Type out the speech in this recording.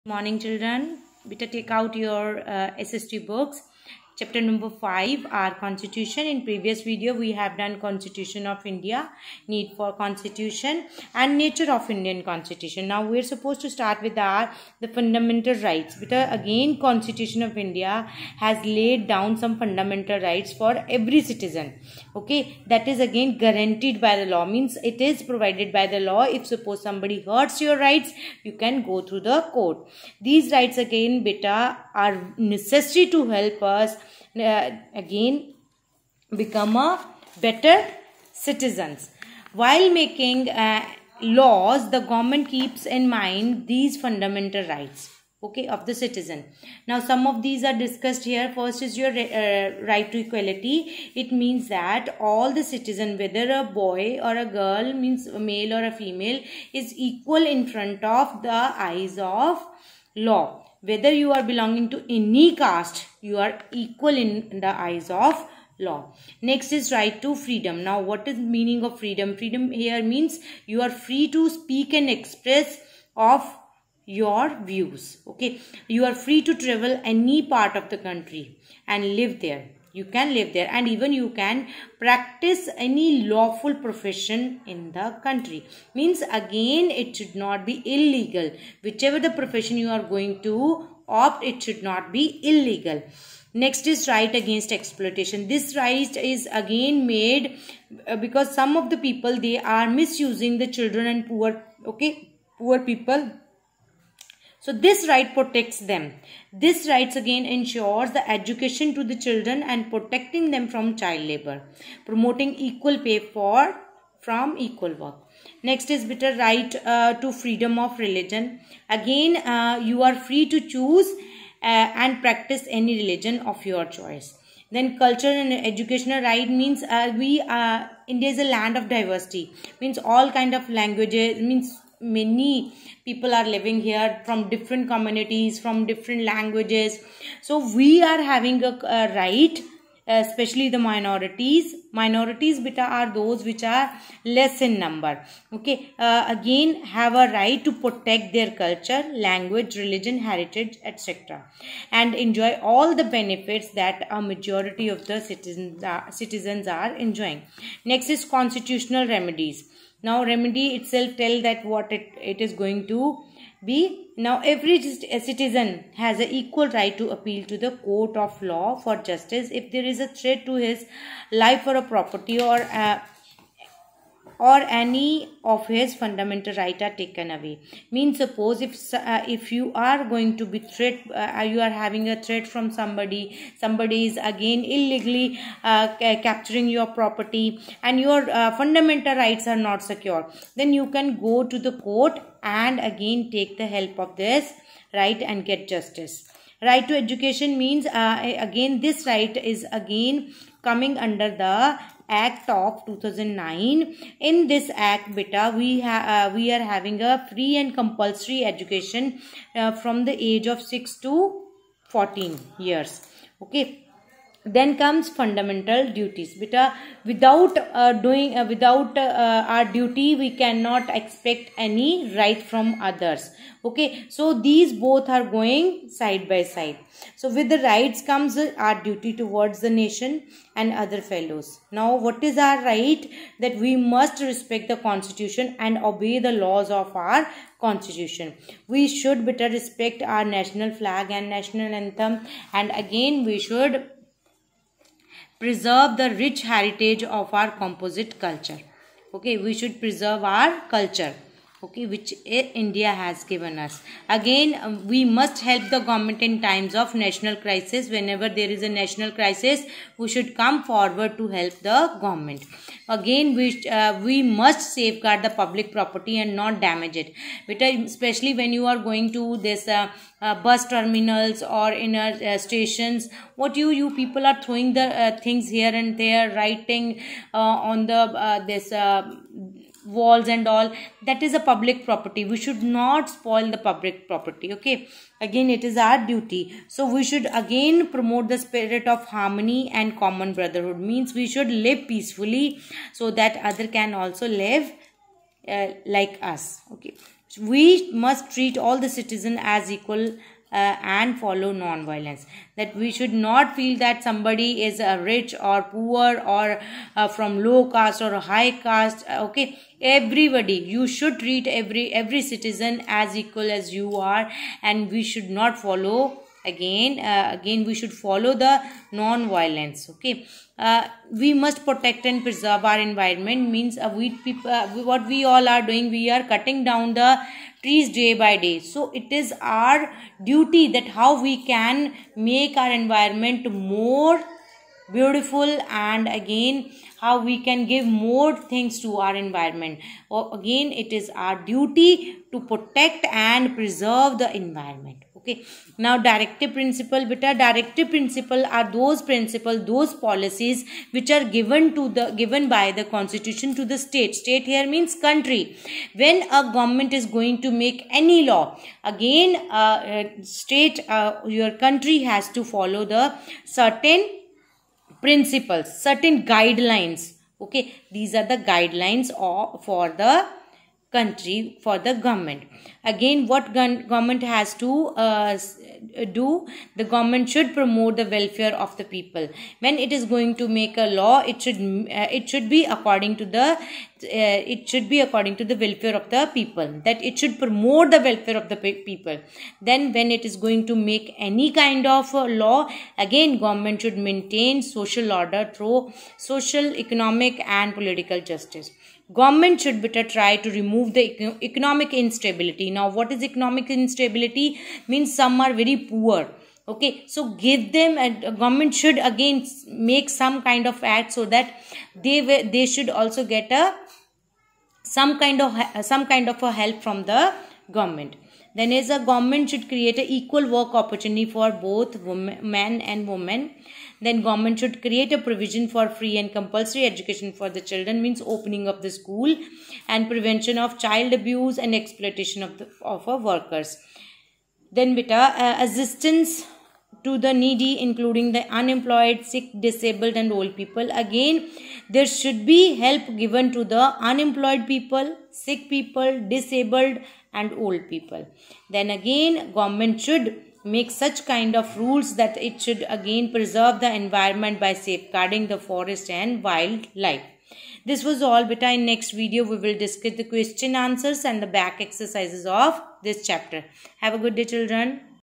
Morning children, better take out your SST books. Chapter number 5, our constitution. In previous video we have done Constitution of India, need for constitution and nature of Indian constitution. Now we are supposed to start with the fundamental rights. Because again Constitution of India has laid down some fundamental rights for every citizen. Okay, that is again guaranteed by the law, means it is provided by the law. If suppose somebody hurts your rights, you can go through the court. These rights again beta are necessary to help us again become a better citizens. While making laws, the government keeps in mind these fundamental rights, okay, of the citizen. Now some of these are discussed here. First is your right to equality. It means that all the citizen, whether a boy or a girl, means a male or a female, is equal in front of the eyes of law. Whether you are belonging to any caste, you are equal in the eyes of law. Next is right to freedom. Now what is meaning of freedom? Freedom here means you are free to speak and express of your views. Okay, you are free to travel any part of the country and live there. You can live there, and even you can practice any lawful profession in the country. Means again it should not be illegal. Whichever the profession you are going to opt, it should not be illegal. Next is right against exploitation. This right is again made because some of the people, they are misusing the children and poor, okay, poor people. So this right protects them. This rights again ensures the education to the children and protecting them from child labor, promoting equal pay from equal work. Next is better right to freedom of religion. Again, you are free to choose and practice any religion of your choice. Then culture and educational right means India is a land of diversity. Means all kind of languages, means many people are living here from different communities, from different languages. So we are having a right, especially the minorities. Minorities beta are those which are less in number. Okay, again have a right to protect their culture, language, religion, heritage, etc. and enjoy all the benefits that a majority of the citizens are enjoying. Next is constitutional remedies. Now remedy itself tell that what it is going to be. Now every citizen has an equal right to appeal to the court of law for justice if there is a threat to his life or a property, or any of his fundamental rights are taken away. Means suppose if you are going to be you are having a threat from somebody is again illegally capturing your property, and your fundamental rights are not secure, then you can go to the court and again take the help of this right and get justice. Right to education means again this right is again coming under the Act of 2009. In this act beta we are having a free and compulsory education from the age of 6 to 14 years. Okay. Then comes fundamental duties. Beta, without our duty, we cannot expect any right from others. Okay, so these both are going side by side. So with the rights comes our duty towards the nation and other fellows. Now what is our right? That we must respect the constitution and obey the laws of our constitution. We should better respect our national flag and national anthem, and again we should preserve the rich heritage of our composite culture. Okay, we should preserve our culture, okay, which India has given us. Again, we must help the government in times of national crisis. Whenever there is a national crisis, we should come forward to help the government. Again, we must safeguard the public property and not damage it. Especially when you are going to this bus terminals or in stations, what you people are throwing the things here and there, writing on the walls and all, that is a public property. We should not spoil the public property. Okay, again it is our duty. So we should again promote the spirit of harmony and common brotherhood. Means we should live peacefully so that other can also live like us. Okay, we must treat all the citizens as equal and follow non-violence. That we should not feel that somebody is rich or poor or from low caste or high caste. Okay, everybody, you should treat every citizen as equal as you are, and we should not follow again we should follow the non-violence. Okay, we must protect and preserve our environment, means what we all are doing, we are cutting down the trees day by day. So it is our duty that how we can make our environment more beautiful, and again how we can give more things to our environment. Or again, it is our duty to protect and preserve the environment. Okay, now directive principle. Beta, directive principle are those principles, those policies which are given by the constitution to the state. State here means country. When a government is going to make any law, again state, your country has to follow the certain principles, certain guidelines. Okay, these are the guidelines for the country, for the government. Again, what government has to do? The government should promote the welfare of the people. When it is going to make a law, it should be according to the welfare of the people, that it should promote the welfare of the people. Then when it is going to make any kind of law, again government should maintain social order through social, economic and political justice. Government should better try to remove the economic instability. Now, what is economic instability? Means some are very poor. Okay, so give them, government should again make some kind of act so that they should also get some kind of a help from the government. Then is a government should create an equal work opportunity for both men and women. Then government should create a provision for free and compulsory education for the children, means opening of the school, and prevention of child abuse and exploitation of workers. Then beta, assistance to the needy, including the unemployed, sick, disabled and old people. Again, there should be help given to the unemployed people, sick people, disabled and old people. Then again, government should make such kind of rules that it should again preserve the environment by safeguarding the forest and wildlife. This was all beta. In next video we will discuss the question answers and the back exercises of this chapter. Have a good day, children.